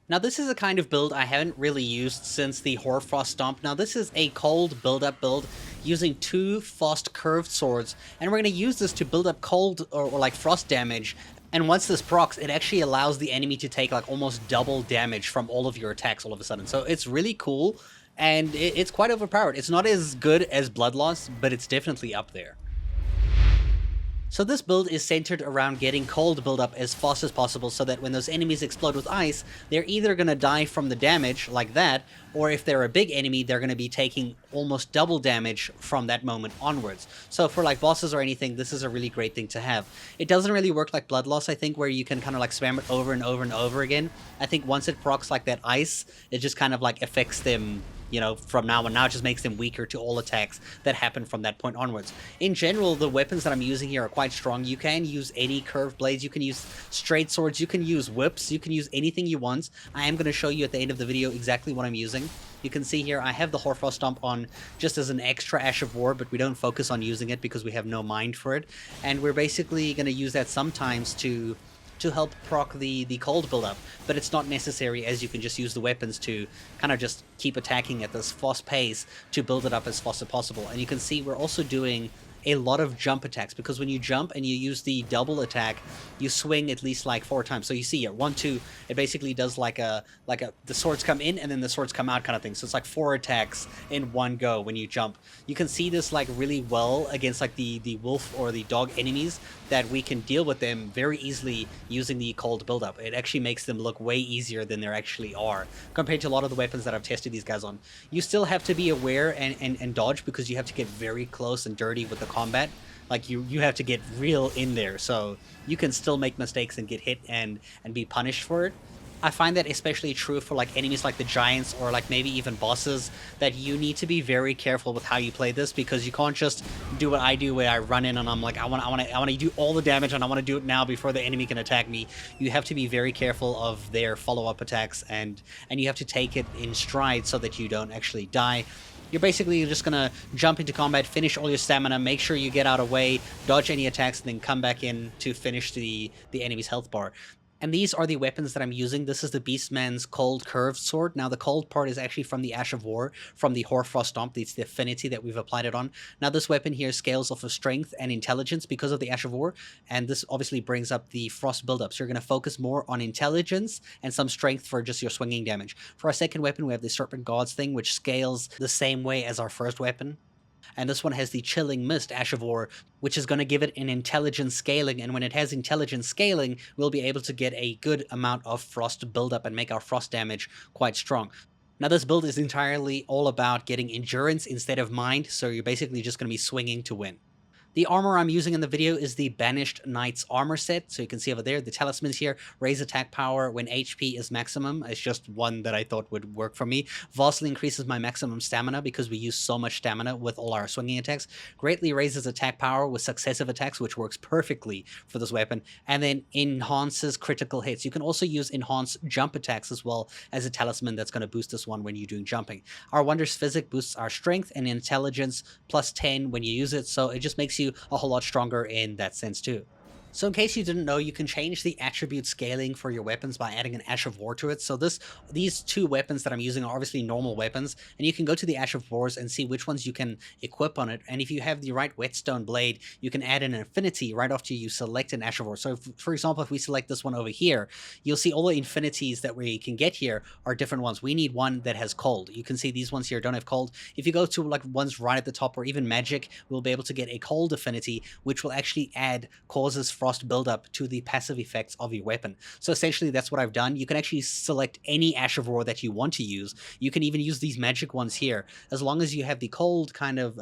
Now this is a kind of build I haven't really used since the Hoarfrost Stomp. Now this is a cold build-up build using 2 fast curved swords, and we're going to use this to build up cold or like frost damage. And once this procs, it actually allows the enemy to take like almost double damage from all of your attacks all of a sudden. So it's really cool, and it's quite overpowered. It's not as good as Blood Loss, but it's definitely up there. So this build is centered around getting cold buildup as fast as possible so that when those enemies explode with ice, they're either going to die from the damage like that, or if they're a big enemy, they're going to be taking almost double damage from that moment onwards. So for like bosses or anything, this is a really great thing to have. It doesn't really work like Blood Loss, I think, where you can kind of like spam it over and over and over again. I think once it procs like that ice, it just kind of like affects them, you know, from now on. Now it just makes them weaker to all attacks that happen from that point onwards. In general, the weapons that I'm using here are quite strong. You can use any curved blades, you can use straight swords, you can use whips, you can use anything you want. I am going to show you at the end of the video exactly what I'm using. You can see here I have the Hoarfrost Stomp on just as an extra Ash of War, but we don't focus on using it because we have no mind for it. And we're basically going to use that sometimes to help proc the cold buildup, but it's not necessary, as you can just use the weapons to kind of just keep attacking at this fast pace to build it up as fast as possible. And you can see we're also doing a lot of jump attacks, because when you jump and you use the double attack, you swing at least like 4 times. So you see here, 1, 2, it basically does like a the swords come in and then the swords come out kind of thing. So it's like 4 attacks in one go when you jump. You can see this like really well against like the wolf or the dog enemies, that we can deal with them very easily using the cold buildup. It actually makes them look way easier than they actually are compared to a lot of the weapons that I've tested these guys on. You still have to be aware and dodge, because you have to get very close and dirty with the combat. Like you have to get real in there, so you can still make mistakes and get hit and be punished for it. I find that especially true for like enemies like the giants or like maybe even bosses, that you need to be very careful with how you play this, because you can't just do what I do, where I run in and I'm like, I want to do all the damage and I want to do it now before the enemy can attack me. You have to be very careful of their follow-up attacks, and you have to take it in stride so that you don't actually die. You're basically just gonna jump into combat, finish all your stamina, make sure you get out of the way, dodge any attacks, and then come back in to finish the enemy's health bar. And these are the weapons that I'm using. This is the Beastman's Cold Curved Sword. Now, the cold part is actually from the Ash of War, from the Hoarfrost Stomp. It's the affinity that we've applied it on. Now, this weapon here scales off of strength and intelligence because of the Ash of War, and this obviously brings up the frost buildup. So you're going to focus more on intelligence and some strength for just your swinging damage. For our second weapon, we have the Serpent Guards thing, which scales the same way as our first weapon. And this one has the Chilling Mist Ash of War, which is going to give it an intelligence scaling, and when it has intelligence scaling, we'll be able to get a good amount of frost buildup and make our frost damage quite strong. Now, this build is entirely all about getting endurance instead of mind, so you're basically just going to be swinging to win. The armor I'm using in the video is the Banished Knight's armor set. So you can see over there, the talismans here raise attack power when HP is maximum. It's just one that I thought would work for me. Vastly increases my maximum stamina because we use so much stamina with all our swinging attacks. Greatly raises attack power with successive attacks, which works perfectly for this weapon. And then enhances critical hits. You can also use enhanced jump attacks as well as a talisman that's going to boost this one when you're doing jumping. Our Wondrous Physic boosts our strength and intelligence plus 10 when you use it, so it just makes you a whole lot stronger in that sense too. So in case you didn't know, you can change the attribute scaling for your weapons by adding an Ash of War to it. So these 2 weapons that I'm using are obviously normal weapons, and you can go to the Ash of Wars and see which ones you can equip on it. And if you have the right Whetstone Blade, you can add an affinity right after you select an Ash of War. So for example, if we select this one over here, you'll see all the infinities that we can get here are different ones. We need one that has cold. You can see these ones here don't have cold. If you go to like ones right at the top, or even magic, we'll be able to get a cold affinity, which will actually causes frost buildup to the passive effects of your weapon. So essentially that's what I've done. You can actually select any Ash of War that you want to use. You can even use these magic ones here. As long as you have the cold kind of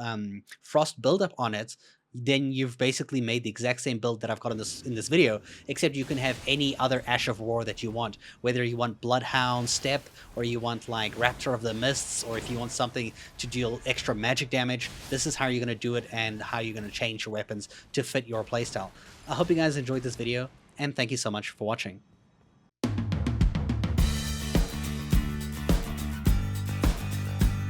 frost buildup on it, then you've basically made the exact same build that I've got in this video, except you can have any other Ash of War that you want, whether you want Bloodhound Step, or you want like Raptor of the Mists, or if you want something to deal extra magic damage. This is how you're going to do it and how you're going to change your weapons to fit your playstyle. I hope you guys enjoyed this video, and thank you so much for watching.